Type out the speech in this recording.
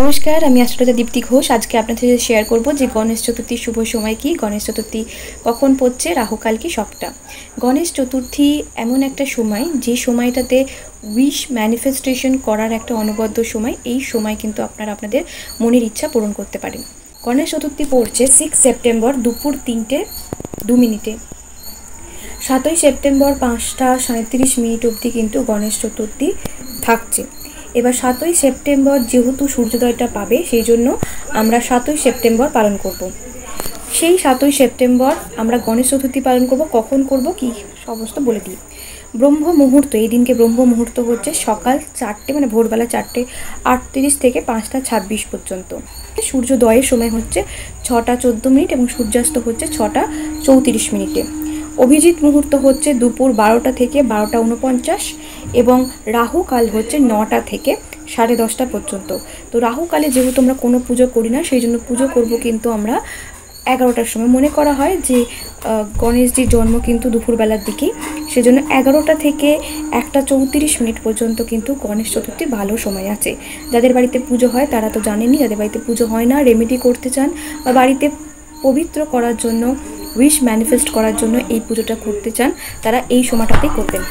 নমস্কার, আমি অ্যাস্ট্রোলজার দীপ্তি ঘোষ। আজকে আপনাদের সাথে শেয়ার করব যে গণেশ চতুর্থীর শুভ সময় কি, গণেশ চতুর্থী কখন পড়ছে, রাহুকাল কি, সবটা। গণেশ চতুর্থী এমন একটা সময় যে সময়টাতে উইশ ম্যানিফেস্টেশন করার একটা অনবদ্য সময়। এই সময় কিন্তু আপনারা আপনাদের মনের ইচ্ছা পূরণ করতে পারেন। গণেশ চতুর্থী পড়ছে 6 সেপ্টেম্বর দুপুর 3:02। 7ই সেপ্টেম্বর 5:37 অবধি কিন্তু গণেশ চতুর্থী থাকছে। এবার 7ই সেপ্টেম্বর যেহেতু সূর্যোদয়টা পাবে, সেই জন্য আমরা 7ই সেপ্টেম্বর পালন করব। সেই 7ই সেপ্টেম্বর আমরা গণেশ চতুর্থী পালন করব। কখন করব কি সমস্ত বলে দিই। ব্রহ্ম মুহূর্ত, এই দিনকে ব্রহ্ম মুহূর্ত হচ্ছে সকাল 4টে মানে ভোরবেলা 4:38 থেকে 5:26 পর্যন্ত। সূর্যোদয়ের সময় হচ্ছে 6:14 এবং সূর্যাস্ত হচ্ছে 6:34। অভিজিৎ মুহূর্ত হচ্ছে দুপুর 12টা থেকে 12:49 এবং রাহুকাল হচ্ছে 9টা থেকে 10:30 পর্যন্ত। তো রাহুকালে যেহেতু আমরা কোনো পুজো করি না, সেই জন্য পুজো করব কিন্তু আমরা 11টার সময়। মনে করা হয় যে গণেশজির জন্ম কিন্তু দুপুরবেলার দিকেই, সেজন্য 11টা থেকে 1:34 পর্যন্ত কিন্তু গণেশ চতুর্থীর ভালো সময় আছে। যাদের বাড়িতে পুজো হয় তারা তো জানেনই, যাদের বাড়িতে পুজো হয় না, রেমেডি করতে চান বা বাড়িতে পবিত্র করার জন্য, উইশ ম্যানিফেস্ট করার জন্য এই পুজোটা করতে চান, তারা এই সময়টাতেই করবেন।